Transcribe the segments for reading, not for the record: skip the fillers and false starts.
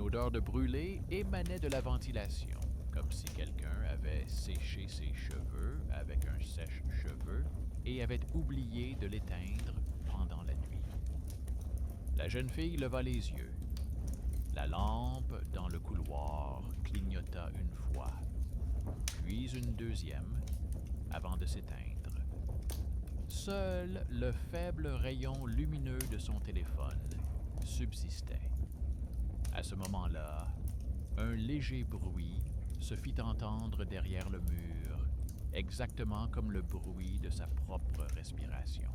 L'odeur de brûlé émanait de la ventilation, comme si quelqu'un avait séché ses cheveux avec un sèche-cheveux et avait oublié de l'éteindre pendant la nuit. La jeune fille leva les yeux. La lampe dans le couloir clignota une fois, puis une deuxième, avant de s'éteindre. Seul le faible rayon lumineux de son téléphone subsistait. À ce moment-là, un léger bruit se fit entendre derrière le mur, exactement comme le bruit de sa propre respiration.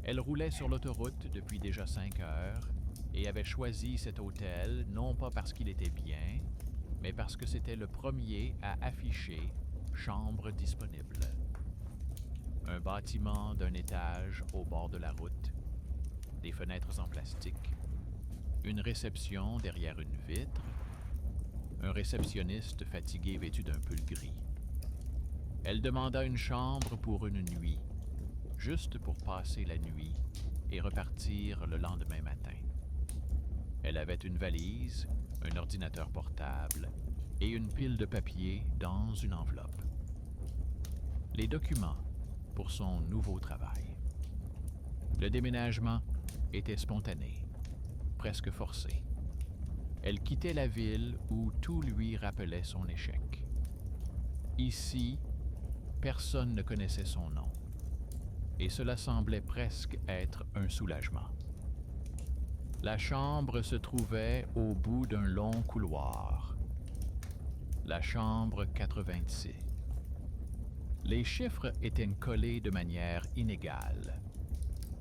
Elle roulait sur l'autoroute depuis déjà 5 heures et avait choisi cet hôtel non pas parce qu'il était bien, mais parce que c'était le premier à afficher « chambre disponible ». Un bâtiment d'un étage au bord de la route, des fenêtres en plastique, une réception derrière une vitre, un réceptionniste fatigué vêtu d'un pull gris. Elle demanda une chambre pour une nuit, juste pour passer la nuit et repartir le lendemain matin. Elle avait une valise, un ordinateur portable et une pile de papier dans une enveloppe. Les documents pour son nouveau travail. Le déménagement était spontané, presque forcé. Elle quittait la ville où tout lui rappelait son échec. Ici, personne ne connaissait son nom, et cela semblait presque être un soulagement. La chambre se trouvait au bout d'un long couloir. La chambre 86. Les chiffres étaient collés de manière inégale.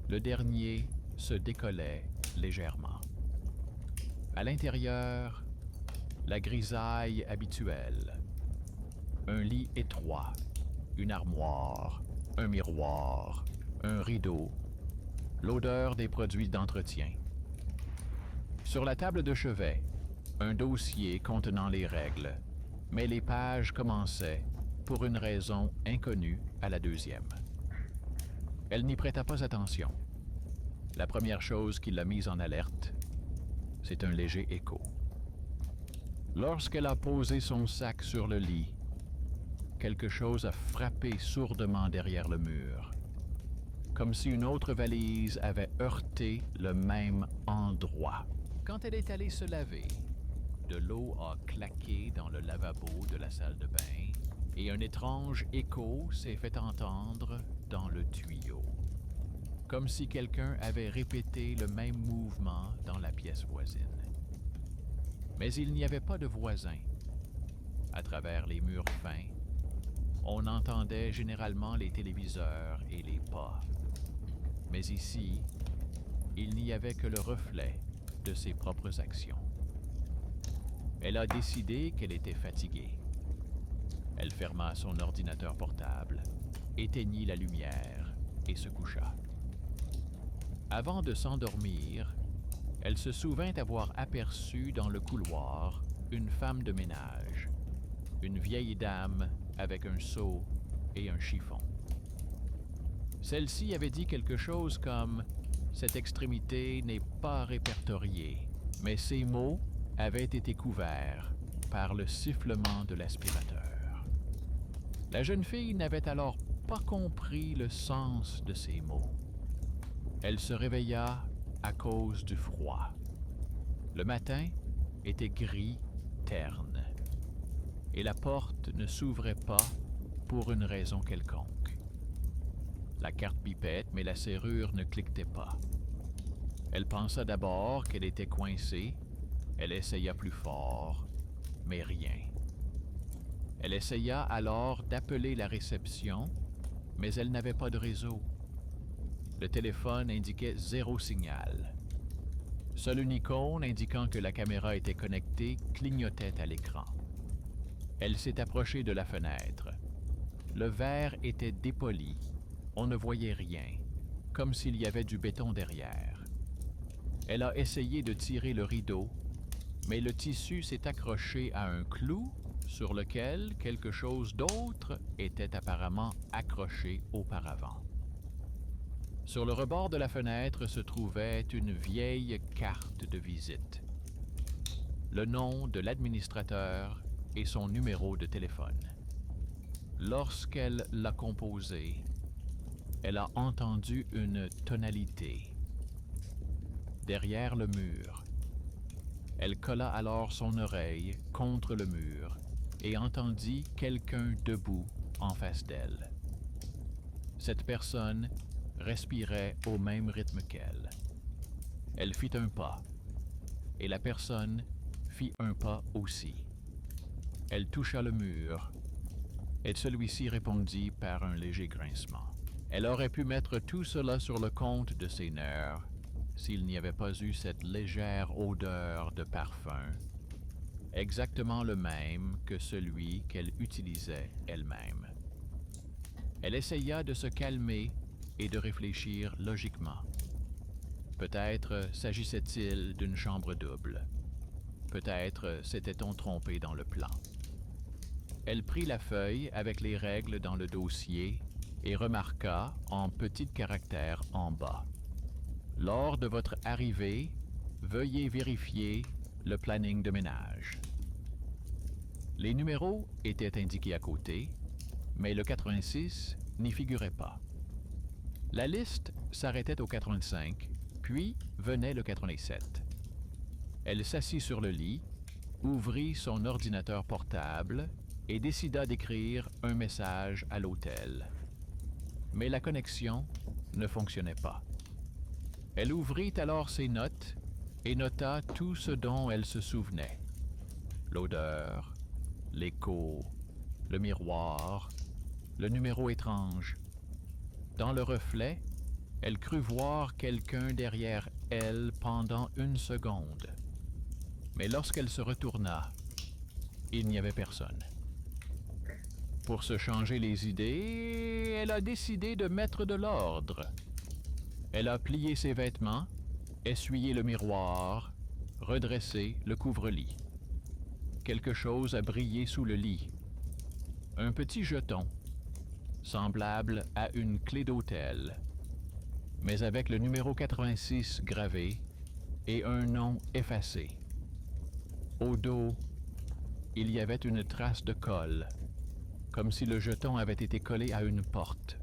Le dernier se décollait légèrement. À l'intérieur, la grisaille habituelle. Un lit étroit, une armoire, un miroir, un rideau, l'odeur des produits d'entretien. Sur la table de chevet, un dossier contenant les règles, mais les pages commençaient, pour une raison inconnue, à la deuxième. Elle n'y prêta pas attention. La première chose qui l'a mise en alerte, c'est un léger écho. Lorsqu'elle a posé son sac sur le lit, quelque chose a frappé sourdement derrière le mur, comme si une autre valise avait heurté le même endroit. Quand elle est allée se laver, de l'eau a claqué dans le lavabo de la salle de bain et un étrange écho s'est fait entendre dans le tuyau, comme si quelqu'un avait répété le même mouvement dans la pièce voisine. Mais il n'y avait pas de voisin. À travers les murs fins, on entendait généralement les téléviseurs et les pas. Mais ici, il n'y avait que le reflet de ses propres actions. Elle a décidé qu'elle était fatiguée. Elle ferma son ordinateur portable, éteignit la lumière et se coucha. Avant de s'endormir, elle se souvint avoir aperçu dans le couloir une femme de ménage, une vieille dame avec un seau et un chiffon. Celle-ci avait dit quelque chose comme « Cette extrémité n'est pas répertoriée », mais ces mots avaient été couverts par le sifflement de l'aspirateur. La jeune fille n'avait alors pas compris le sens de ces mots. Elle se réveilla à cause du froid. Le matin était gris, terne, et la porte ne s'ouvrait pas pour une raison quelconque. La carte bipait, mais la serrure ne cliquetait pas. Elle pensa d'abord qu'elle était coincée. Elle essaya plus fort, mais rien. Elle essaya alors d'appeler la réception, mais elle n'avait pas de réseau. Le téléphone indiquait 0 signal. Seule une icône indiquant que la caméra était connectée clignotait à l'écran. Elle s'est approchée de la fenêtre. Le verre était dépoli. On ne voyait rien, comme s'il y avait du béton derrière. Elle a essayé de tirer le rideau, mais le tissu s'est accroché à un clou sur lequel quelque chose d'autre était apparemment accroché auparavant. Sur le rebord de la fenêtre se trouvait une vieille carte de visite. le nom de l'administrateur et son numéro de téléphone. Lorsqu'elle l'a composé, elle a entendu une tonalité. Derrière le mur. Elle colla alors son oreille contre le mur et entendit quelqu'un debout en face d'elle. Cette personne respirait au même rythme qu'elle. Elle fit un pas, et la personne fit un pas aussi. Elle toucha le mur, et celui-ci répondit par un léger grincement. Elle aurait pu mettre tout cela sur le compte de ses nerfs s'il n'y avait pas eu cette légère odeur de parfum, exactement le même que celui qu'elle utilisait elle-même. Elle essaya de se calmer et de réfléchir logiquement. Peut-être s'agissait-il d'une chambre double. Peut-être s'était-on trompé dans le plan. Elle prit la feuille avec les règles dans le dossier et remarqua en petits caractères en bas. Lors de votre arrivée, veuillez vérifier le planning de ménage. Les numéros étaient indiqués à côté, mais le 86 n'y figurait pas. La liste s'arrêtait au 85, puis venait le 87. Elle s'assit sur le lit, ouvrit son ordinateur portable et décida d'écrire un message à l'hôtel. Mais la connexion ne fonctionnait pas. Elle ouvrit alors ses notes et nota tout ce dont elle se souvenait. L'odeur, l'écho, le miroir, le numéro étrange. Dans le reflet, elle crut voir quelqu'un derrière elle pendant une seconde. Mais lorsqu'elle se retourna, il n'y avait personne. Pour se changer les idées, elle a décidé de mettre de l'ordre. Elle a plié ses vêtements, essuyé le miroir, redressé le couvre-lit. Quelque chose a brillé sous le lit. Un petit jeton, semblable à une clé d'hôtel, mais avec le numéro 86 gravé et un nom effacé. Au dos, il y avait une trace de colle, comme si le jeton avait été collé à une porte.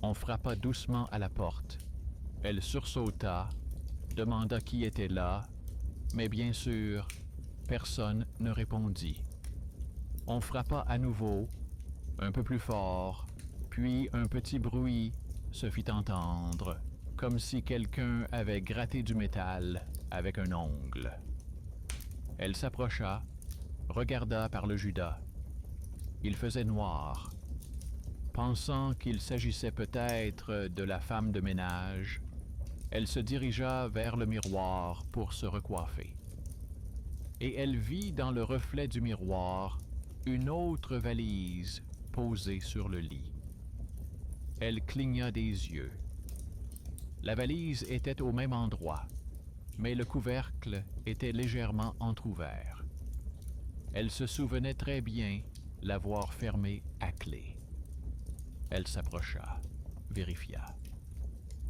On frappa doucement à la porte. Elle sursauta, demanda qui était là, mais bien sûr, personne ne répondit. On frappa à nouveau, un peu plus fort, puis un petit bruit se fit entendre, comme si quelqu'un avait gratté du métal avec un ongle. Elle s'approcha, regarda par le judas. Il faisait noir. Pensant qu'il s'agissait peut-être de la femme de ménage, elle se dirigea vers le miroir pour se recoiffer. Et elle vit dans le reflet du miroir une autre valise posée sur le lit. Elle cligna des yeux. La valise était au même endroit, mais le couvercle était légèrement entrouvert. Elle se souvenait très bien l'avoir fermé à clé. Elle s'approcha, vérifia.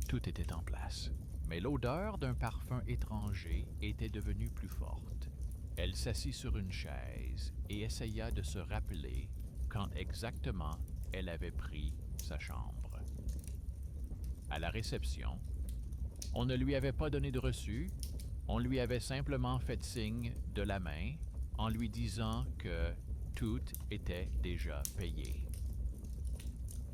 Tout était en place, mais l'odeur d'un parfum étranger était devenue plus forte. Elle s'assit sur une chaise et essaya de se rappeler quand exactement elle avait pris sa chambre. À la réception, on ne lui avait pas donné de reçu, on lui avait simplement fait signe de la main en lui disant que tout était déjà payé.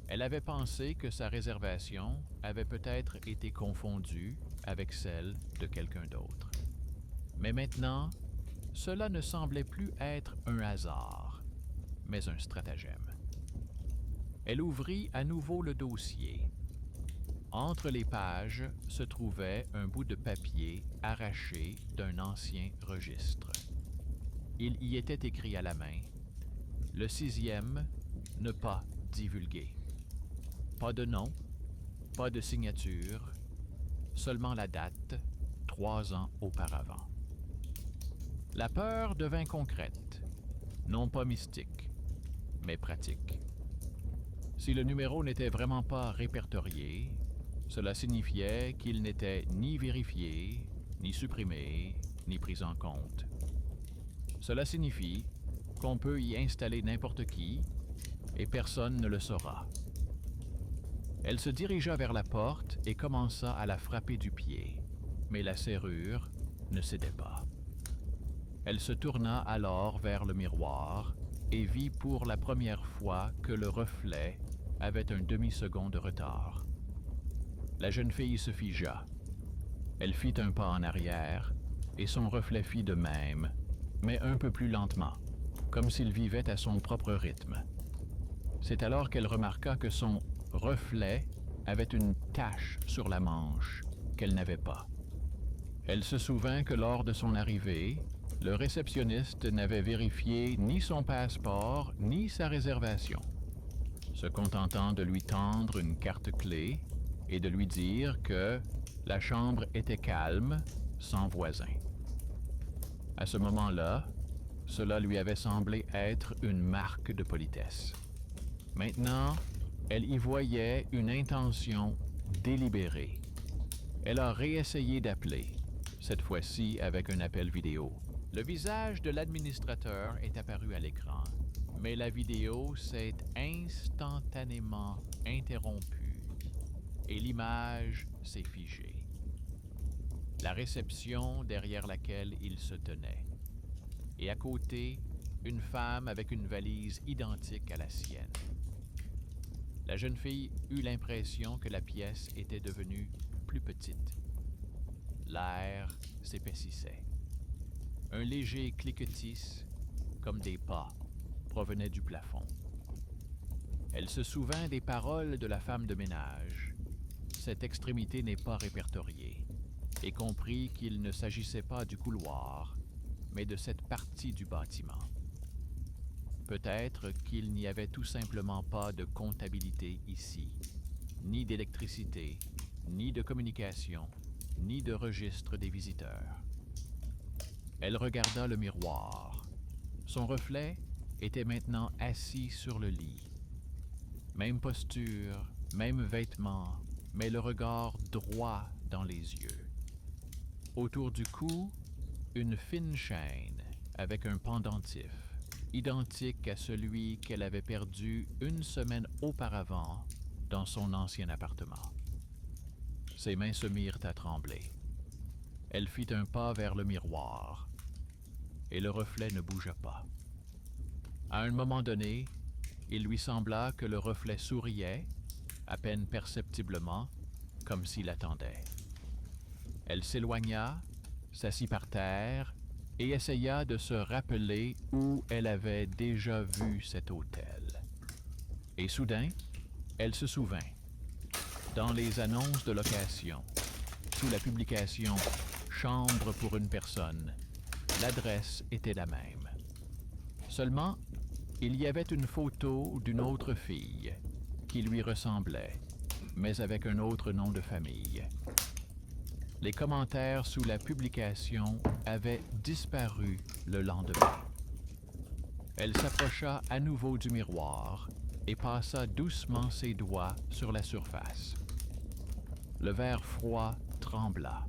Elle avait pensé que sa réservation avait peut-être été confondue avec celle de quelqu'un d'autre. Mais maintenant, cela ne semblait plus être un hasard, mais un stratagème. Elle ouvrit à nouveau le dossier. Entre les pages se trouvait un bout de papier arraché d'un ancien registre. Il y était écrit à la main « Le 6e, ne pas divulguer ». Pas de nom, pas de signature, seulement la date, 3 ans auparavant. La peur devint concrète, non pas mystique, mais pratique. Si le numéro n'était vraiment pas répertorié, cela signifiait qu'il n'était ni vérifié, ni supprimé, ni pris en compte. Cela signifie qu'on peut y installer n'importe qui et personne ne le saura. Elle se dirigea vers la porte et commença à la frapper du pied, mais la serrure ne cédait pas. Elle se tourna alors vers le miroir et vit pour la première fois que le reflet avait un demi-seconde de retard. La jeune fille se figea. Elle fit un pas en arrière et son reflet fit de même, mais un peu plus lentement, comme s'il vivait à son propre rythme. C'est alors qu'elle remarqua que son reflet avait une tache sur la manche qu'elle n'avait pas. Elle se souvint que lors de son arrivée, le réceptionniste n'avait vérifié ni son passeport ni sa réservation, se contentant de lui tendre une carte clé et de lui dire que la chambre était calme, sans voisin. À ce moment-là, cela lui avait semblé être une marque de politesse. Maintenant, elle y voyait une intention délibérée. Elle a réessayé d'appeler, cette fois-ci avec un appel vidéo. Le visage de l'administrateur est apparu à l'écran, mais la vidéo s'est instantanément interrompue et l'image s'est figée. La réception derrière laquelle il se tenait, et à côté, une femme avec une valise identique à la sienne. La jeune fille eut l'impression que la pièce était devenue plus petite. L'air s'épaississait. Un léger cliquetis, comme des pas, provenait du plafond. Elle se souvint des paroles de la femme de ménage. Cette extrémité n'est pas répertoriée, et comprit qu'il ne s'agissait pas du couloir, mais de cette partie du bâtiment. Peut-être qu'il n'y avait tout simplement pas de comptabilité ici, ni d'électricité, ni de communication, ni de registre des visiteurs. Elle regarda le miroir. Son reflet était maintenant assis sur le lit. Même posture, même vêtements, mais le regard droit dans les yeux. Autour du cou, une fine chaîne avec un pendentif, identique à celui qu'elle avait perdu une semaine auparavant dans son ancien appartement. Ses mains se mirent à trembler. Elle fit un pas vers le miroir, et le reflet ne bougea pas. À un moment donné, il lui sembla que le reflet souriait, à peine perceptiblement, comme s'il attendait. Elle s'éloigna, s'assit par terre et essaya de se rappeler où elle avait déjà vu cet hôtel. Et soudain, elle se souvint. Dans les annonces de location, sous la publication « Chambre pour une personne », l'adresse était la même. Seulement, il y avait une photo d'une autre fille qui lui ressemblait, mais avec un autre nom de famille. Les commentaires sous la publication avaient disparu le lendemain. Elle s'approcha à nouveau du miroir et passa doucement ses doigts sur la surface. Le verre froid trembla.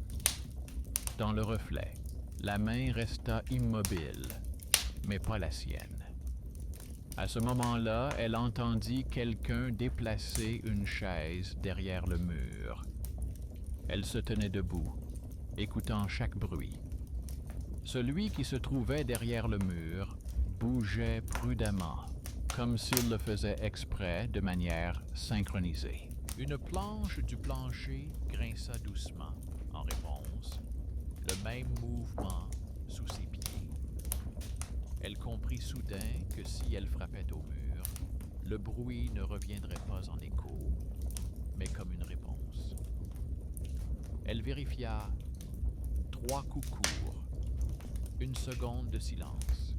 Dans le reflet, la main resta immobile, mais pas la sienne. À ce moment-là, elle entendit quelqu'un déplacer une chaise derrière le mur. Elle se tenait debout, écoutant chaque bruit. Celui qui se trouvait derrière le mur bougeait prudemment, comme s'il le faisait exprès de manière synchronisée. Une planche du plancher grinça doucement en réponse, le même mouvement sous ses pieds. Elle comprit soudain que si elle frappait au mur, le bruit ne reviendrait pas en écho, mais comme une réponse. Elle vérifia 3 coups courts, une seconde de silence,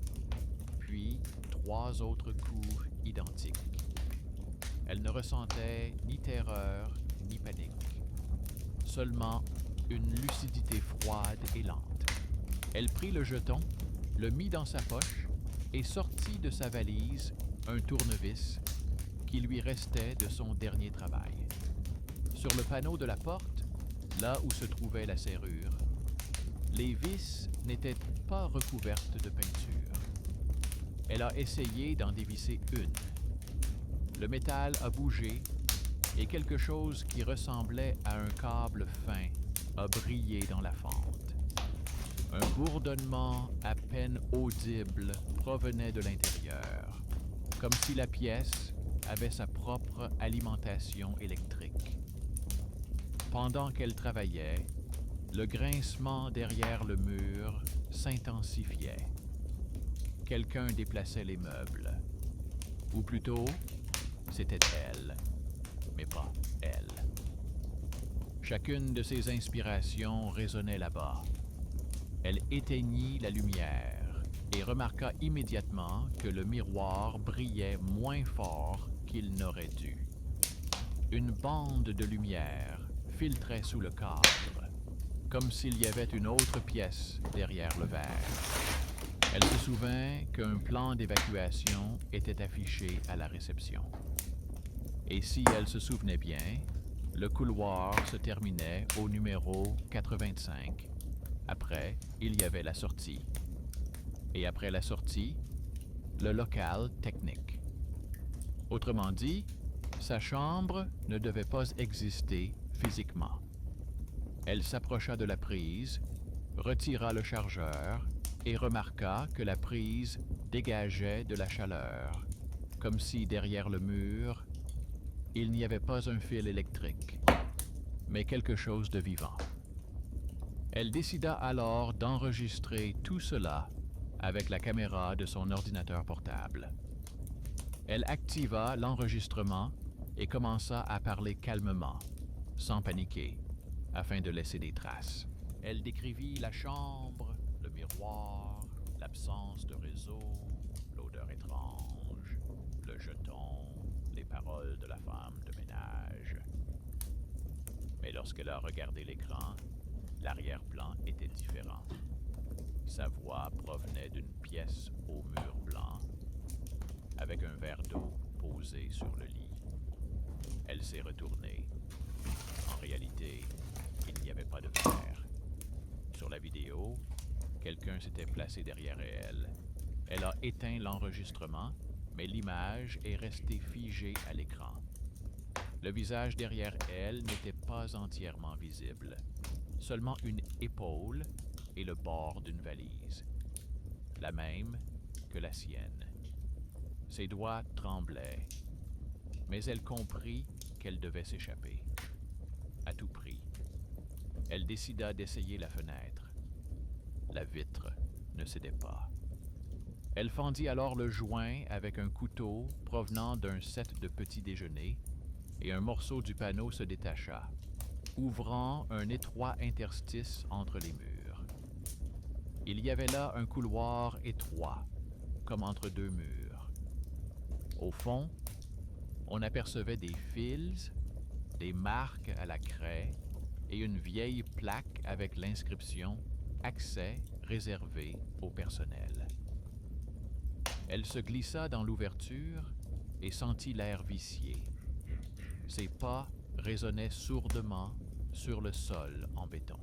puis 3 autres coups identiques. Elle ne ressentait ni terreur ni panique, seulement une lucidité froide et lente. Elle prit le jeton, le mit dans sa poche et sortit de sa valise un tournevis qui lui restait de son dernier travail. Sur le panneau de la porte, là où se trouvait la serrure, les vis n'étaient pas recouverte de peinture. Elle a essayé d'en dévisser une. Le métal a bougé et quelque chose qui ressemblait à un câble fin a brillé dans la fente. Un bourdonnement à peine audible provenait de l'intérieur, comme si la pièce avait sa propre alimentation électrique. Pendant qu'elle travaillait, le grincement derrière le mur s'intensifiait. Quelqu'un déplaçait les meubles. Ou plutôt, c'était elle, mais pas elle. Chacune de ses inspirations résonnait là-bas. Elle éteignit la lumière et remarqua immédiatement que le miroir brillait moins fort qu'il n'aurait dû. Une bande de lumière filtrait sous le cadre, comme s'il y avait une autre pièce derrière le verre. Elle se souvint qu'un plan d'évacuation était affiché à la réception. Et si elle se souvenait bien, le couloir se terminait au numéro 85. Après, il y avait la sortie. Et après la sortie, le local technique. Autrement dit, sa chambre ne devait pas exister physiquement. Elle s'approcha de la prise, retira le chargeur et remarqua que la prise dégageait de la chaleur, comme si derrière le mur, il n'y avait pas un fil électrique, mais quelque chose de vivant. Elle décida alors d'enregistrer tout cela avec la caméra de son ordinateur portable. Elle activa l'enregistrement et commença à parler calmement, sans paniquer, afin de laisser des traces. Elle décrivit la chambre, le miroir, l'absence de réseau, l'odeur étrange, le jeton, les paroles de la femme de ménage. Mais lorsqu'elle a regardé l'écran, l'arrière-plan était différent. Sa voix provenait d'une pièce au mur blanc, avec un verre d'eau posé sur le lit. Elle s'est retournée. En réalité, il n'y avait pas de verre. Sur la vidéo, quelqu'un s'était placé derrière elle. Elle a éteint l'enregistrement, mais l'image est restée figée à l'écran. Le visage derrière elle n'était pas entièrement visible. Seulement une épaule et le bord d'une valise. La même que la sienne. Ses doigts tremblaient, mais elle comprit qu'elle devait s'échapper. À tout prix. Elle décida d'essayer la fenêtre. La vitre ne cédait pas. Elle fendit alors le joint avec un couteau provenant d'un set de petit déjeuner et un morceau du panneau se détacha, ouvrant un étroit interstice entre les murs. Il y avait là un couloir étroit, comme entre deux murs. Au fond, on apercevait des fils, des marques à la craie et une vieille plaque avec l'inscription « Accès réservé au personnel ». Elle se glissa dans l'ouverture et sentit l'air vicié. Ses pas résonnaient sourdement sur le sol en béton.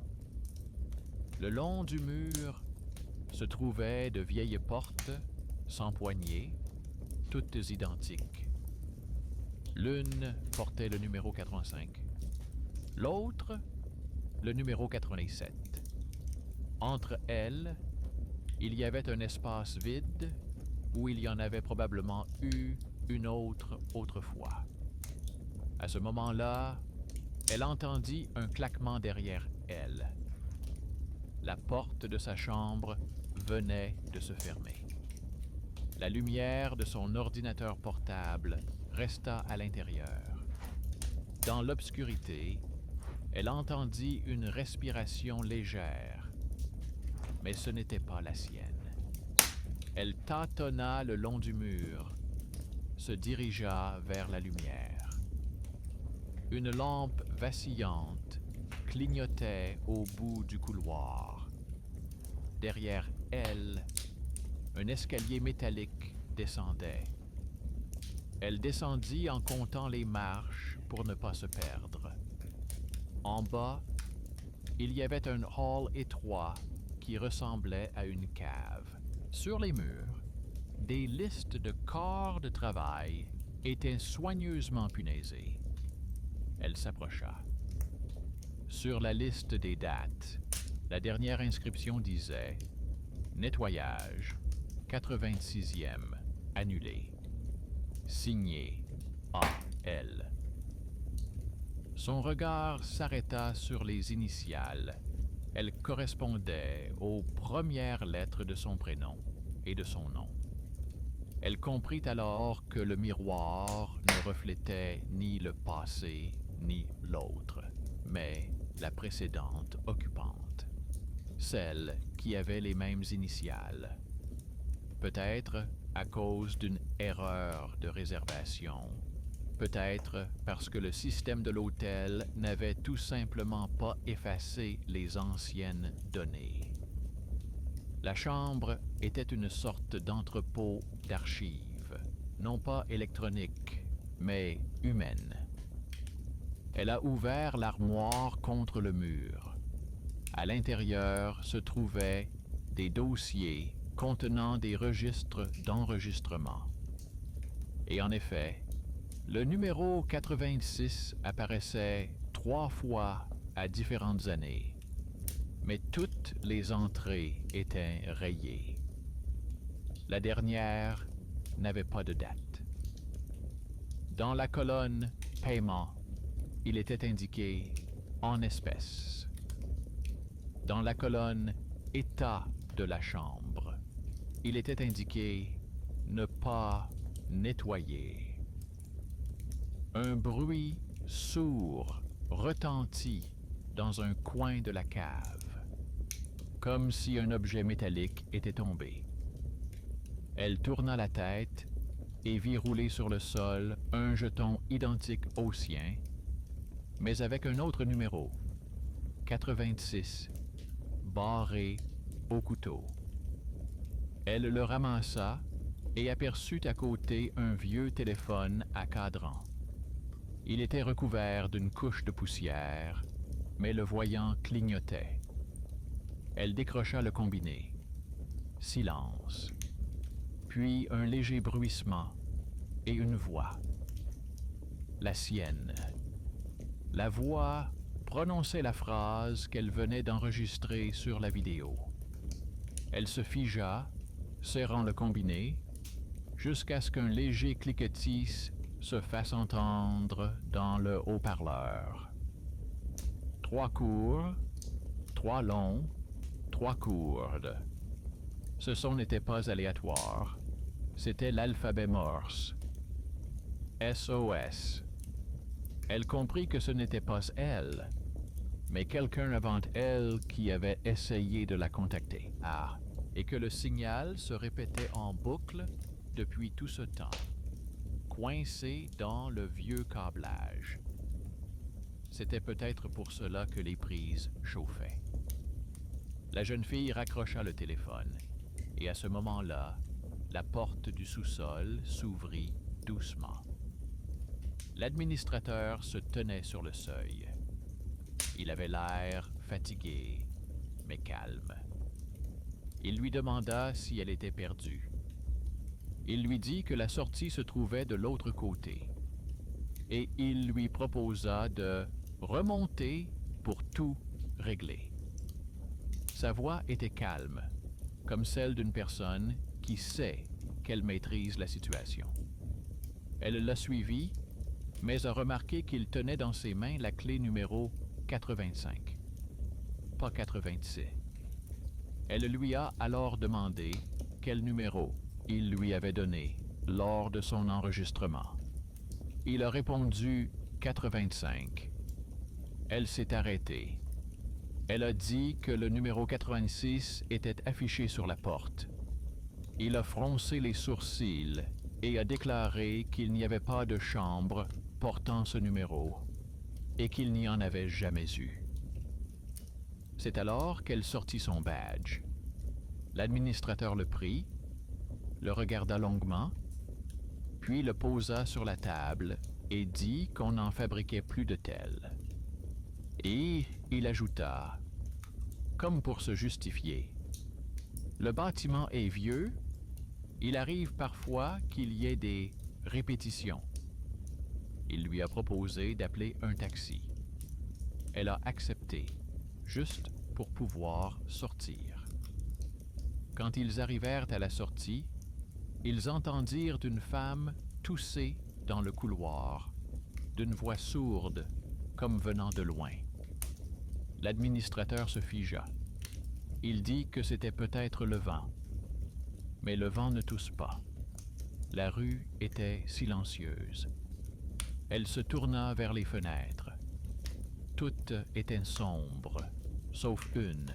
Le long du mur se trouvaient de vieilles portes sans poignées, toutes identiques. L'une portait le numéro 85, l'autre le numéro 87. Entre elles, il y avait un espace vide où il y en avait probablement eu une autre autrefois. À ce moment-là, elle entendit un claquement derrière elle. La porte de sa chambre venait de se fermer. La lumière de son ordinateur portable resta à l'intérieur. Dans l'obscurité, elle entendit une respiration légère, mais ce n'était pas la sienne. Elle tâtonna le long du mur, se dirigea vers la lumière. Une lampe vacillante clignotait au bout du couloir. Derrière elle, un escalier métallique descendait. Elle descendit en comptant les marches pour ne pas se perdre. En bas, il y avait un hall étroit qui ressemblait à une cave. Sur les murs, des listes de corps de travail étaient soigneusement punaisées. Elle s'approcha. Sur la liste des dates, la dernière inscription disait « Nettoyage, 86e, annulé. Signé A.L. » Son regard s'arrêta sur les initiales. Elles correspondaient aux premières lettres de son prénom et de son nom. Elle comprit alors que le miroir ne reflétait ni le passé ni l'autre, mais la précédente occupante, celle qui avait les mêmes initiales. Peut-être à cause d'une erreur de réservation, peut-être parce que le système de l'hôtel n'avait tout simplement pas effacé les anciennes données. La chambre était une sorte d'entrepôt d'archives, non pas électronique, mais humaine. Elle a ouvert l'armoire contre le mur. À l'intérieur se trouvaient des dossiers contenant des registres d'enregistrement. Et en effet, le numéro 86 apparaissait 3 fois à différentes années, mais toutes les entrées étaient rayées. La dernière n'avait pas de date. Dans la colonne « Paiement », il était indiqué « En espèces ». Dans la colonne « État de la chambre », il était indiqué « Ne pas nettoyer ». Un bruit sourd retentit dans un coin de la cave, comme si un objet métallique était tombé. Elle tourna la tête et vit rouler sur le sol un jeton identique au sien, mais avec un autre numéro, 86, barré au couteau. Elle le ramassa et aperçut à côté un vieux téléphone à cadran. Il était recouvert d'une couche de poussière, mais le voyant clignotait. Elle décrocha le combiné. Silence. Puis un léger bruissement et une voix. La sienne. La voix prononçait la phrase qu'elle venait d'enregistrer sur la vidéo. Elle se figea, serrant le combiné, jusqu'à ce qu'un léger cliquetis se fasse entendre dans le haut-parleur. 3 courts, 3 longs, 3 courtes. Ce son n'était pas aléatoire, c'était l'alphabet morse. SOS. Elle comprit que ce n'était pas elle, mais quelqu'un avant elle qui avait essayé de la contacter. Ah, et que le signal se répétait en boucle depuis tout ce temps, coincé dans le vieux câblage. C'était peut-être pour cela que les prises chauffaient. La jeune fille raccrocha le téléphone, et à ce moment-là, la porte du sous-sol s'ouvrit doucement. L'administrateur se tenait sur le seuil. Il avait l'air fatigué, mais calme. Il lui demanda si elle était perdue. Il lui dit que la sortie se trouvait de l'autre côté, et il lui proposa de remonter pour tout régler. Sa voix était calme, comme celle d'une personne qui sait qu'elle maîtrise la situation. Elle l'a suivi, mais a remarqué qu'il tenait dans ses mains la clé numéro 85, pas 86. Elle lui a alors demandé quel numéro il lui avait donné lors de son enregistrement. Il a répondu 85. Elle s'est arrêtée. Elle a dit que le numéro 86 était affiché sur la porte. Il a froncé les sourcils et a déclaré qu'il n'y avait pas de chambre portant ce numéro et qu'il n'y en avait jamais eu. C'est alors qu'elle sortit son badge. L'administrateur le prit, le regarda longuement, puis le posa sur la table et dit qu'on n'en fabriquait plus de tels. Et il ajouta, comme pour se justifier, Le bâtiment est vieux. Il arrive parfois qu'il y ait des répétitions. Il lui a proposé d'appeler un taxi. Elle a accepté, juste pour pouvoir sortir. Quand ils arrivèrent à la sortie, ils entendirent une femme tousser dans le couloir, d'une voix sourde, comme venant de loin. L'administrateur se figea. Il dit que c'était peut-être le vent. Mais le vent ne tousse pas. La rue était silencieuse. Elle se tourna vers les fenêtres. Toutes étaient sombres, sauf une,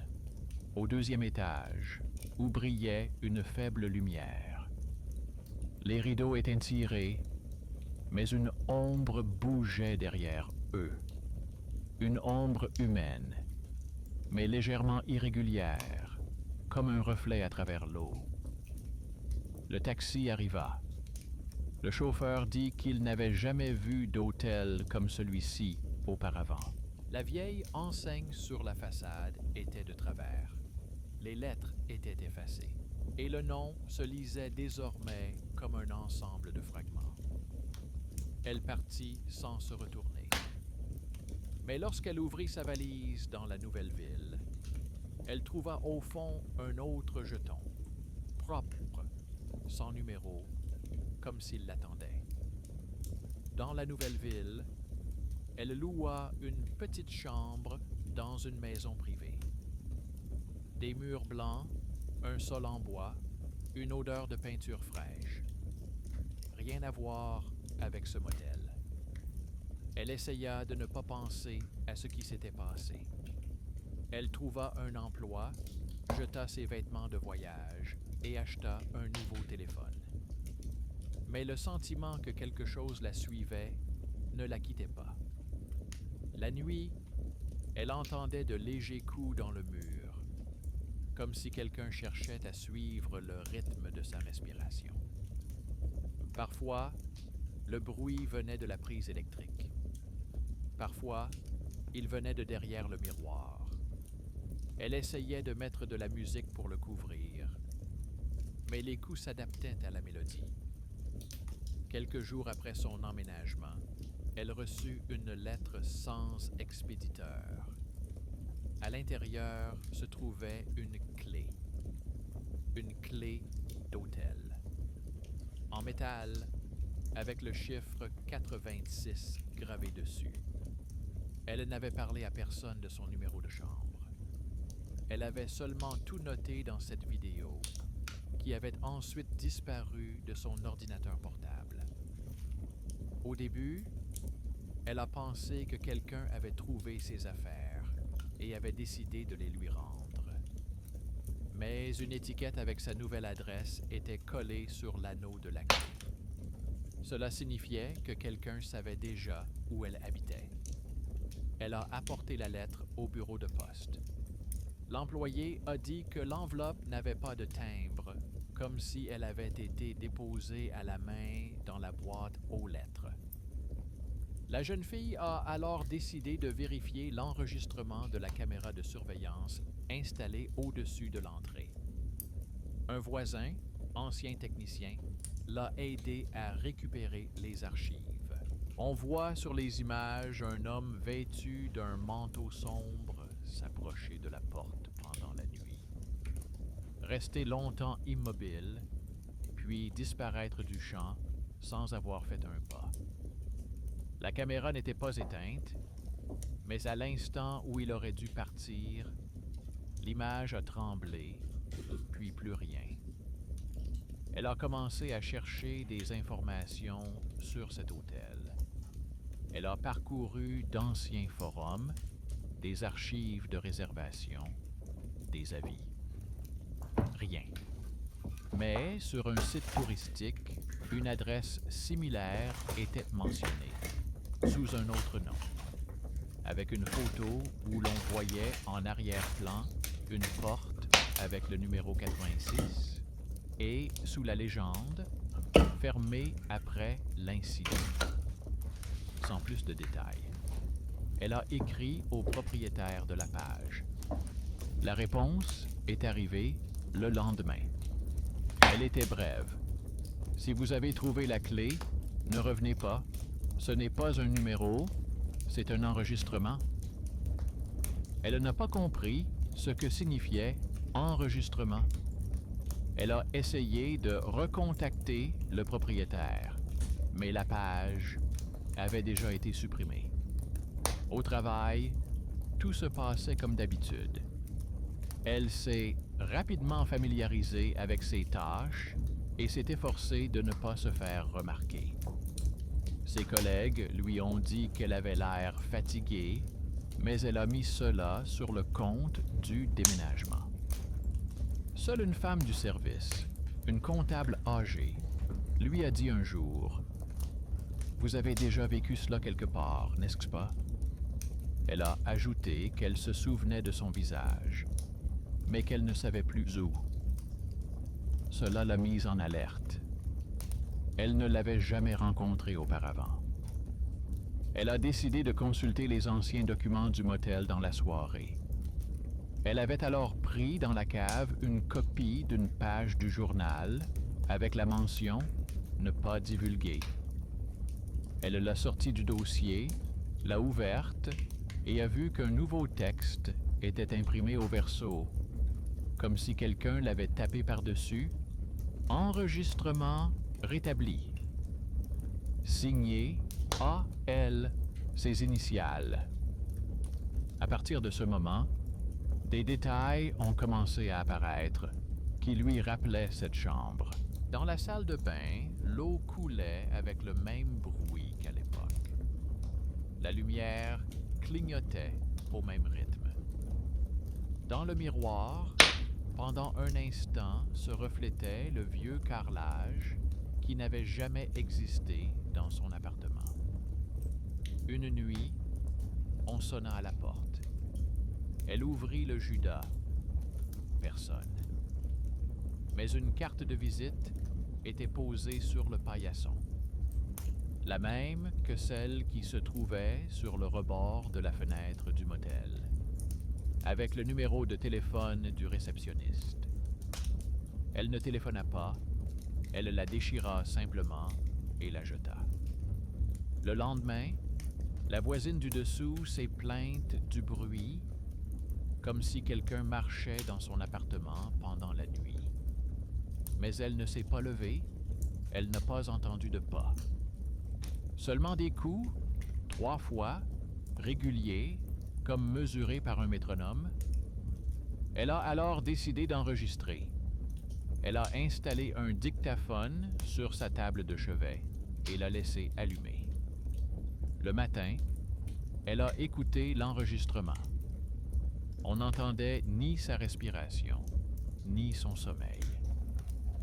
au deuxième étage, où brillait une faible lumière. Les rideaux étaient tirés, mais une ombre bougeait derrière eux. Une ombre humaine, mais légèrement irrégulière, comme un reflet à travers l'eau. Le taxi arriva. Le chauffeur dit qu'il n'avait jamais vu d'hôtel comme celui-ci auparavant. La vieille enseigne sur la façade était de travers. Les lettres étaient effacées, et le nom se lisait désormais comme un ensemble de fragments. Elle partit sans se retourner. Mais lorsqu'elle ouvrit sa valise dans la nouvelle ville, elle trouva au fond un autre jeton, propre, sans numéro, comme s'il l'attendait. Dans la nouvelle ville, elle loua une petite chambre dans une maison privée. Des murs blancs, un sol en bois, une odeur de peinture fraîche. Rien à voir avec ce motel. Elle essaya de ne pas penser à ce qui s'était passé. Elle trouva un emploi, jeta ses vêtements de voyage et acheta un nouveau téléphone. Mais le sentiment que quelque chose la suivait ne la quittait pas. La nuit, elle entendait de légers coups dans le mur, comme si quelqu'un cherchait à suivre le rythme de sa respiration. Parfois, le bruit venait de la prise électrique. Parfois, il venait de derrière le miroir. Elle essayait de mettre de la musique pour le couvrir, mais les coups s'adaptaient à la mélodie. Quelques jours après son emménagement, elle reçut une lettre sans expéditeur. À l'intérieur se trouvait une clé d'hôtel, en métal, avec le chiffre 86 gravé dessus. Elle n'avait parlé à personne de son numéro de chambre. Elle avait seulement tout noté dans cette vidéo, qui avait ensuite disparu de son ordinateur portable. Au début, elle a pensé que quelqu'un avait trouvé ses affaires et avait décidé de les lui rendre. Mais une étiquette avec sa nouvelle adresse était collée sur l'anneau de la clé. Cela signifiait que quelqu'un savait déjà où elle habitait. Elle a apporté la lettre au bureau de poste. L'employé a dit que l'enveloppe n'avait pas de timbre, comme si elle avait été déposée à la main dans la boîte aux lettres. La jeune fille a alors décidé de vérifier l'enregistrement de la caméra de surveillance installée au-dessus de l'entrée. Un voisin, ancien technicien, l'a aidé à récupérer les archives. On voit sur les images un homme vêtu d'un manteau sombre s'approcher de la porte pendant la nuit. Rester longtemps immobile, puis disparaître du champ sans avoir fait un pas. La caméra n'était pas éteinte, mais à l'instant où il aurait dû partir, l'image a tremblé, puis plus rien. Elle a commencé à chercher des informations sur cet hôtel. Elle a parcouru d'anciens forums, des archives de réservation, des avis. Rien. Mais sur un site touristique, une adresse similaire était mentionnée, sous un autre nom, avec une photo où l'on voyait en arrière-plan une porte avec le numéro 86 et, sous la légende, fermée après l'incident. Sans plus de détails. Elle a écrit au propriétaire de la page. La réponse est arrivée le lendemain. Elle était brève. Si vous avez trouvé la clé, ne revenez pas. Ce n'est pas un numéro, c'est un enregistrement. Elle n'a pas compris ce que signifiait enregistrement. Elle a essayé de recontacter le propriétaire, mais la page avait déjà été supprimée. Au travail, tout se passait comme d'habitude. Elle s'est rapidement familiarisée avec ses tâches et s'est efforcée de ne pas se faire remarquer. Ses collègues lui ont dit qu'elle avait l'air fatiguée, mais elle a mis cela sur le compte du déménagement. Seule une femme du service, une comptable âgée, lui a dit un jour « Vous avez déjà vécu cela quelque part, n'est-ce pas? » Elle a ajouté qu'elle se souvenait de son visage, mais qu'elle ne savait plus où. Cela l'a mise en alerte. Elle ne l'avait jamais rencontré auparavant. Elle a décidé de consulter les anciens documents du motel dans la soirée. Elle avait alors pris dans la cave une copie d'une page du journal avec la mention « Ne pas divulguer ». Elle l'a sortie du dossier, l'a ouverte et a vu qu'un nouveau texte était imprimé au verso, comme si quelqu'un l'avait tapé par-dessus. Enregistrement rétabli. Signé A.L., ses initiales. À partir de ce moment, des détails ont commencé à apparaître qui lui rappelaient cette chambre. Dans la salle de bain, l'eau coulait avec le même bruit qu'à l'époque. La lumière clignotait au même rythme. Dans le miroir, pendant un instant se reflétait le vieux carrelage qui n'avait jamais existé dans son appartement. Une nuit, on sonna à la porte. Elle ouvrit le Judas. Personne. Mais une carte de visite était posée sur le paillasson. La même que celle qui se trouvait sur le rebord de la fenêtre du motel, avec le numéro de téléphone du réceptionniste. Elle ne téléphona pas, elle la déchira simplement et la jeta. Le lendemain, la voisine du dessous s'est plainte du bruit, comme si quelqu'un marchait dans son appartement pendant la nuit. Mais elle ne s'est pas levée, elle n'a pas entendu de pas. Seulement des coups, 3 fois, réguliers, comme mesurés par un métronome. Elle a alors décidé d'enregistrer. Elle a installé un dictaphone sur sa table de chevet et l'a laissé allumer. Le matin, elle a écouté l'enregistrement. On n'entendait ni sa respiration, ni son sommeil.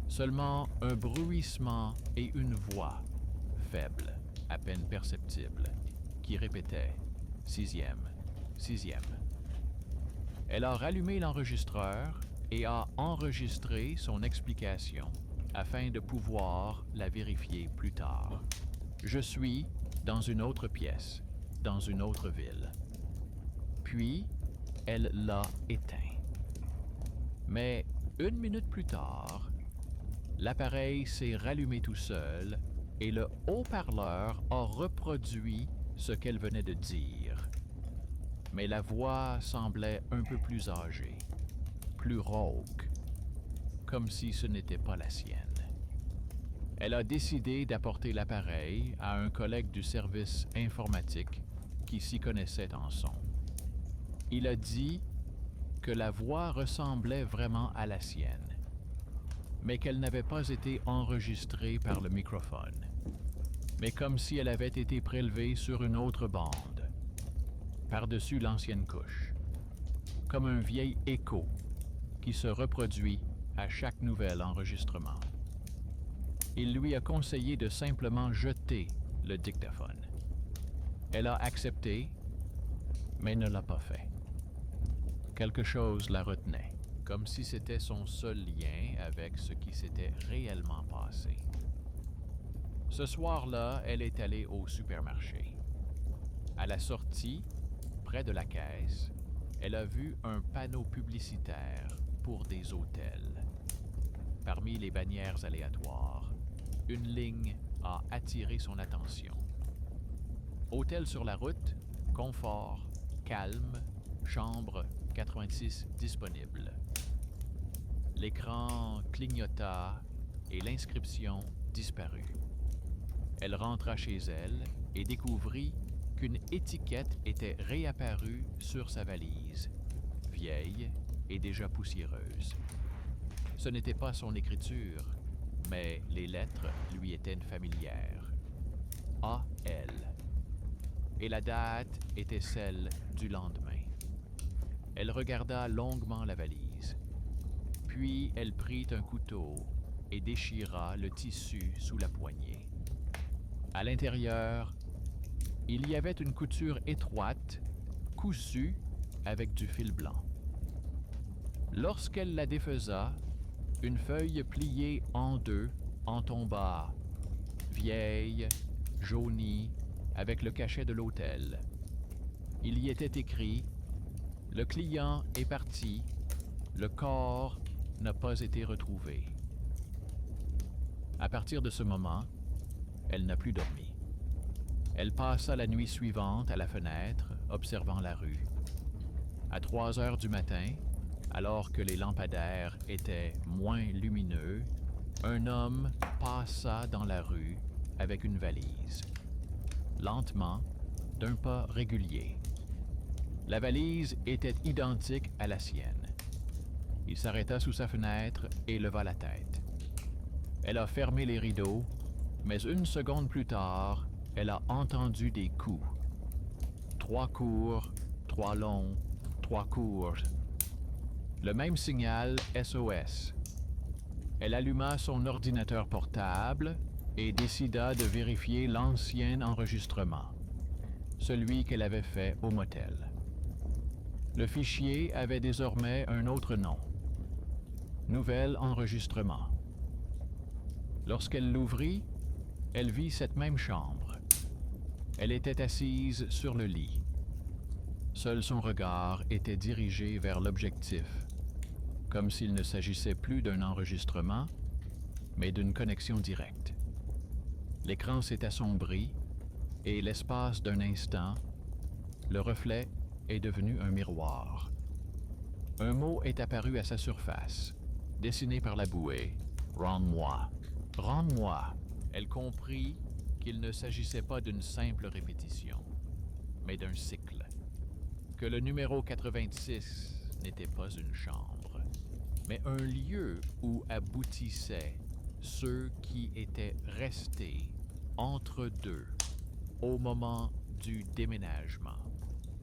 Seulement un bruissement et une voix, faible, à peine perceptible, qui répétait « 6e, 6e ». Elle a rallumé l'enregistreur et a enregistré son explication afin de pouvoir la vérifier plus tard. Je suis dans une autre pièce, dans une autre ville. Puis, elle l'a éteint. Mais 1 minute plus tard, l'appareil s'est rallumé tout seul et le haut-parleur a reproduit ce qu'elle venait de dire. Mais la voix semblait un peu plus âgée, plus rauque, comme si ce n'était pas la sienne. Elle a décidé d'apporter l'appareil à un collègue du service informatique qui s'y connaissait en son. Il a dit que la voix ressemblait vraiment à la sienne, mais qu'elle n'avait pas été enregistrée par le microphone, mais comme si elle avait été prélevée sur une autre bande, par-dessus l'ancienne couche, comme un vieil écho qui se reproduit à chaque nouvel enregistrement. Il lui a conseillé de simplement jeter le dictaphone. Elle a accepté, mais ne l'a pas fait. Quelque chose la retenait, comme si c'était son seul lien avec ce qui s'était réellement passé. Ce soir-là, elle est allée au supermarché. À la sortie, près de la caisse, elle a vu un panneau publicitaire pour des hôtels. parmi les bannières aléatoires, une ligne a attiré son attention. Hôtel sur la route, confort, calme, chambre 86 disponible. L'écran clignota et l'inscription disparut. Elle rentra chez elle et découvrit qu'une étiquette était réapparue sur sa valise, vieille et déjà poussiéreuse. Ce n'était pas son écriture, mais les lettres lui étaient familières. A.L. Et la date était celle du lendemain. Elle regarda longuement la valise. Puis elle prit un couteau et déchira le tissu sous la poignée. À l'intérieur, il y avait une couture étroite, cousue avec du fil blanc. Lorsqu'elle la défaiса, une feuille pliée en deux en tomba, vieille, jaunie, avec le cachet de l'hôtel. Il y était écrit « Le client est parti, le corps n'a pas été retrouvé ». À partir de ce moment, elle n'a plus dormi. Elle passa la nuit suivante à la fenêtre, observant la rue. À 3 heures du matin, alors que les lampadaires étaient moins lumineux, un homme passa dans la rue avec une valise. Lentement, d'un pas régulier. La valise était identique à la sienne. Il s'arrêta sous sa fenêtre et leva la tête. Elle a fermé les rideaux, mais une seconde plus tard, elle a entendu des coups. 3 courts, 3 longs, 3 courts. Le même signal SOS. Elle alluma son ordinateur portable et décida de vérifier l'ancien enregistrement, celui qu'elle avait fait au motel. Le fichier avait désormais un autre nom. Nouvel enregistrement. Lorsqu'elle l'ouvrit, elle vit cette même chambre. Elle était assise sur le lit. Seul son regard était dirigé vers l'objectif, comme s'il ne s'agissait plus d'un enregistrement, mais d'une connexion directe. L'écran s'est assombri et l'espace d'un instant, le reflet est devenu un miroir. Un mot est apparu à sa surface, dessiné par la bouée. « Rends-moi. Rends-moi. » Elle comprit qu'il ne s'agissait pas d'une simple répétition, mais d'un cycle. Que le numéro 86 n'était pas une chambre, mais un lieu où aboutissaient ceux qui étaient restés entre deux au moment du déménagement,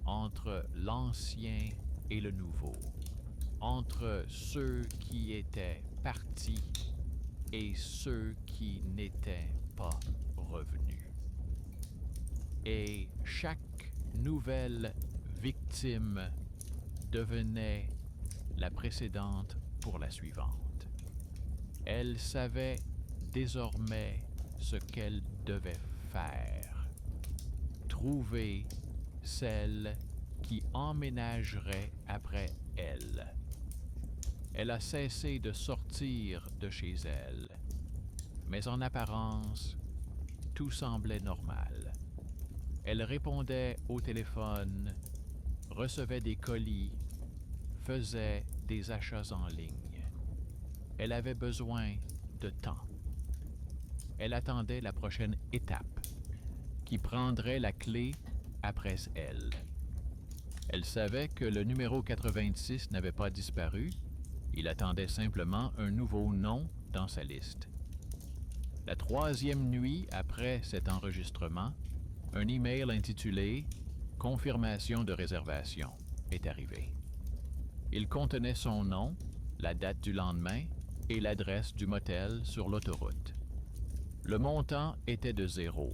entre l'ancien et le nouveau, entre ceux qui étaient partis et ceux qui n'étaient pas revenus. Et chaque nouvelle victime devenait la précédente pour la suivante. Elle savait désormais ce qu'elle devait faire. Trouver celle qui emménagerait après elle. Elle a cessé de sortir de chez elle, mais en apparence, tout semblait normal. Elle répondait au téléphone, recevait des colis, faisait des achats en ligne. Elle avait besoin de temps. Elle attendait la prochaine étape, qui prendrait la clé après elle. Elle savait que le numéro 86 n'avait pas disparu, il attendait simplement un nouveau nom dans sa liste. La 3e nuit après cet enregistrement, un email intitulé « Confirmation de réservation » est arrivé. Il contenait son nom, la date du lendemain et l'adresse du motel sur l'autoroute. Le montant était de 0.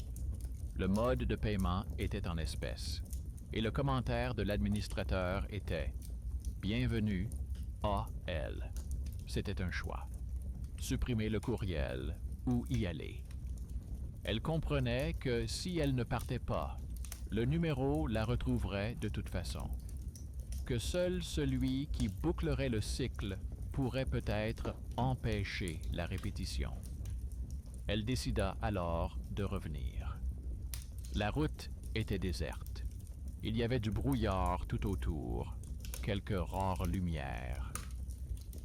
Le mode de paiement était en espèces. Et le commentaire de l'administrateur était « Bienvenue, A.L. » C'était un choix. Supprimer le courriel ou y aller. Elle comprenait que si elle ne partait pas, le numéro la retrouverait de toute façon. Que seul celui qui bouclerait le cycle pourrait peut-être empêcher la répétition. Elle décida alors de revenir. La route était déserte. Il y avait du brouillard tout autour, quelques rares lumières.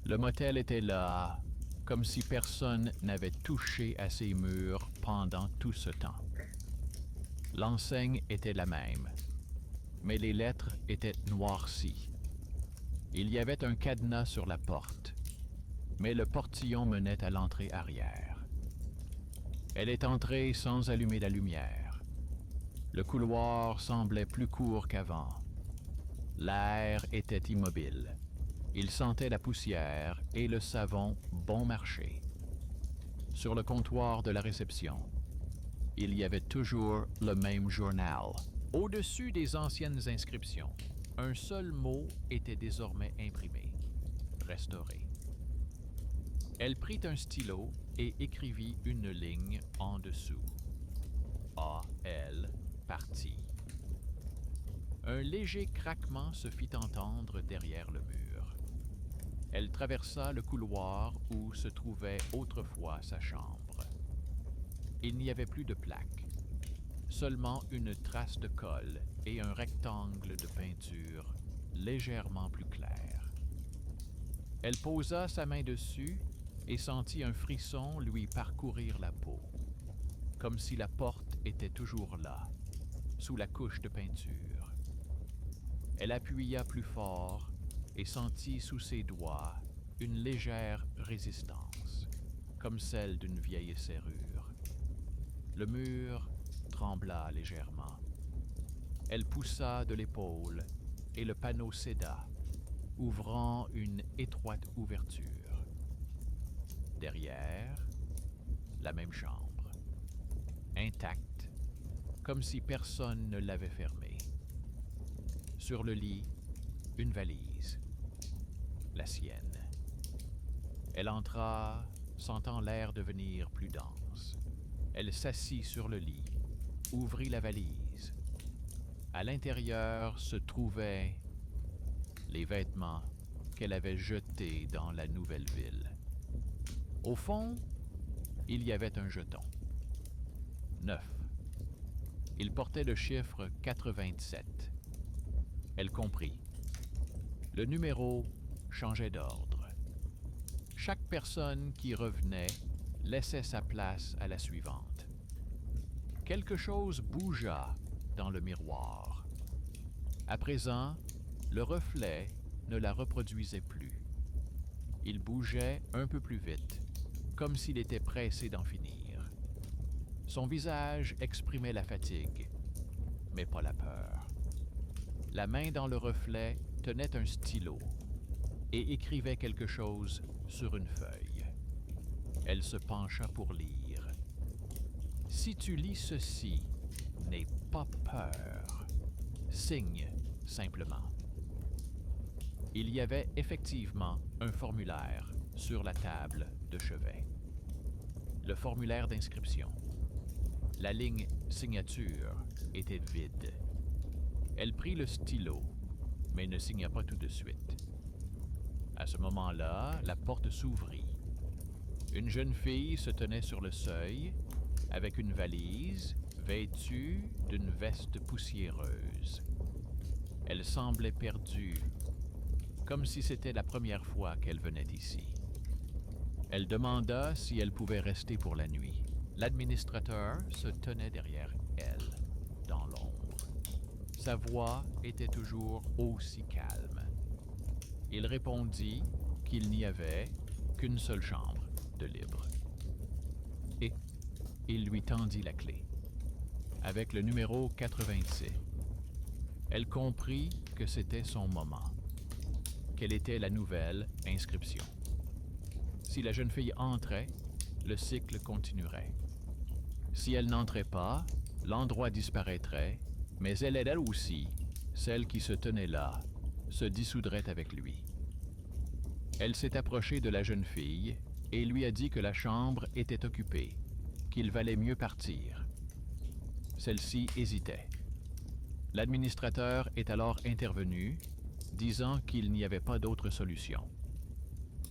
Le motel était là, comme si personne n'avait touché à ses murs pendant tout ce temps. L'enseigne était la même, mais les lettres étaient noircies. Il y avait un cadenas sur la porte, mais le portillon menait à l'entrée arrière. Elle est entrée sans allumer la lumière. Le couloir semblait plus court qu'avant. L'air était immobile. Il sentait la poussière et le savon bon marché. Sur le comptoir de la réception, il y avait toujours le même journal. Au-dessus des anciennes inscriptions, un seul mot était désormais imprimé, restauré. Elle prit un stylo et écrivit une ligne en dessous. A.L. parti. Un léger craquement se fit entendre derrière le mur. Elle traversa le couloir où se trouvait autrefois sa chambre. Il n'y avait plus de plaque, seulement une trace de colle et un rectangle de peinture légèrement plus clair. Elle posa sa main dessus et sentit un frisson lui parcourir la peau, comme si la porte était toujours là, sous la couche de peinture. Elle appuya plus fort et sentit sous ses doigts une légère résistance, comme celle d'une vieille serrure. Le mur trembla légèrement. Elle poussa de l'épaule et le panneau céda, ouvrant une étroite ouverture. Derrière, la même chambre, intacte, comme si personne ne l'avait fermée. Sur le lit, une valise, la sienne. Elle entra, sentant l'air devenir plus dense. Elle s'assit sur le lit, ouvrit la valise. À l'intérieur se trouvaient les vêtements qu'elle avait jetés dans la nouvelle ville. Au fond, il y avait un jeton. 9. Il portait le chiffre 87. Elle comprit. Le numéro changeait d'ordre. Chaque personne qui revenait laissait sa place à la suivante. Quelque chose bougea dans le miroir. À présent, le reflet ne la reproduisait plus. Il bougeait un peu plus vite, comme s'il était pressé d'en finir. Son visage exprimait la fatigue, mais pas la peur. La main dans le reflet tenait un stylo et écrivait quelque chose sur une feuille. Elle se pencha pour lire. « Si tu lis ceci, n'aie pas peur. Signe simplement. » Il y avait effectivement un formulaire sur la table de chevet. Le formulaire d'inscription. La ligne « Signature » était vide. Elle prit le stylo, mais ne signa pas tout de suite. À ce moment-là, la porte s'ouvrit. Une jeune fille se tenait sur le seuil, avec une valise, vêtue d'une veste poussiéreuse. Elle semblait perdue, comme si c'était la première fois qu'elle venait ici. Elle demanda si elle pouvait rester pour la nuit. L'administrateur se tenait derrière elle, dans l'ombre. Sa voix était toujours aussi calme. Il répondit qu'il n'y avait qu'une seule chambre de libre. Et il lui tendit la clé, avec le numéro 86. Elle comprit que c'était son moment. Quelle était la nouvelle inscription? Si la jeune fille entrait, le cycle continuerait. Si elle n'entrait pas, l'endroit disparaîtrait, mais elle aussi, celle qui se tenait là, se dissoudrait avec lui. Elle s'est approchée de la jeune fille et lui a dit que la chambre était occupée, qu'il valait mieux partir. Celle-ci hésitait. L'administrateur est alors intervenu, disant qu'il n'y avait pas d'autre solution.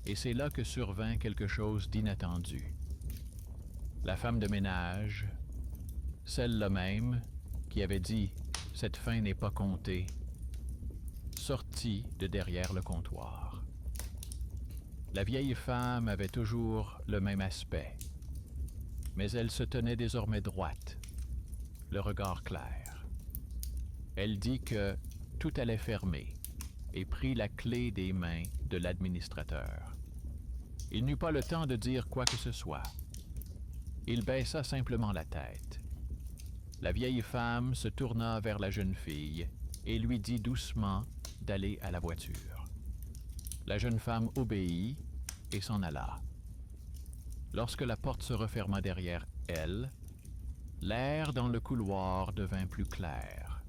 Et c'est là que survint quelque chose d'inattendu. La femme de ménage, celle-là même qui avait dit « Cette fin n'est pas comptée », sortit de derrière le comptoir. La vieille femme avait toujours le même aspect, mais elle se tenait désormais droite, le regard clair. Elle dit que tout allait fermer et prit la clé des mains de l'administrateur. Il n'eut pas le temps de dire quoi que ce soit. Il baissa simplement la tête. La vieille femme se tourna vers la jeune fille et lui dit doucement d'aller à la voiture. La jeune femme obéit et s'en alla. Lorsque la porte se referma derrière elle, l'air dans le couloir devint plus clair.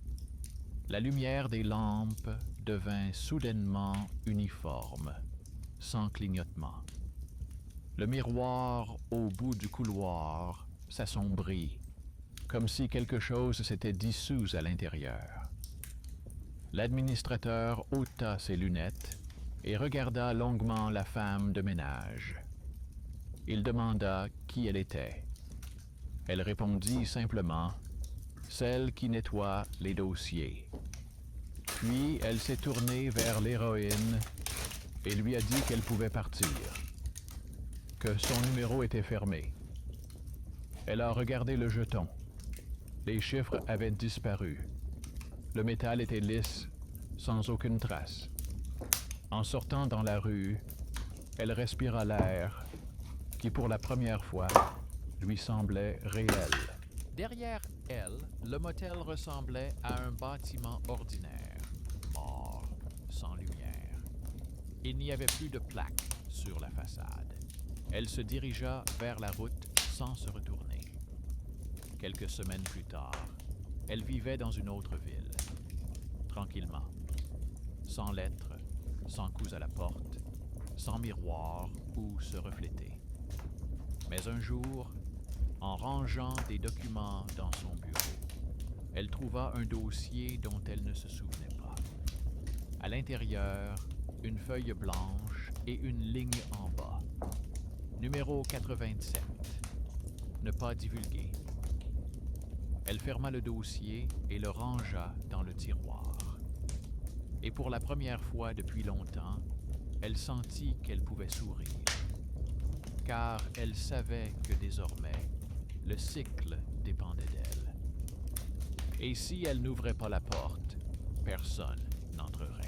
La lumière des lampes devint soudainement uniforme, sans clignotement. Le miroir au bout du couloir s'assombrit, comme si quelque chose s'était dissous à l'intérieur. L'administrateur ôta ses lunettes et regarda longuement la femme de ménage. Il demanda qui elle était. Elle répondit simplement « Celle qui nettoie les dossiers ». Puis elle s'est tournée vers l'héroïne et lui a dit qu'elle pouvait partir, que son numéro était fermé. Elle a regardé le jeton. Les chiffres avaient disparu. Le métal était lisse, sans aucune trace. En sortant dans la rue, elle respira l'air qui, pour la première fois, lui semblait réel. Derrière elle, le motel ressemblait à un bâtiment ordinaire, mort, sans lumière. Il n'y avait plus de plaque sur la façade. Elle se dirigea vers la route sans se retourner. Quelques semaines plus tard, elle vivait dans une autre ville, tranquillement, sans lettres, sans coups à la porte, sans miroir où se refléter. Mais un jour, en rangeant des documents dans son bureau, elle trouva un dossier dont elle ne se souvenait pas. À l'intérieur, une feuille blanche et une ligne en bas. Numéro 87. Ne pas divulguer. Elle ferma le dossier et le rangea dans le tiroir. Et pour la première fois depuis longtemps, elle sentit qu'elle pouvait sourire. Car elle savait que désormais, le cycle dépendait d'elle. Et si elle n'ouvrait pas la porte, personne n'entrerait.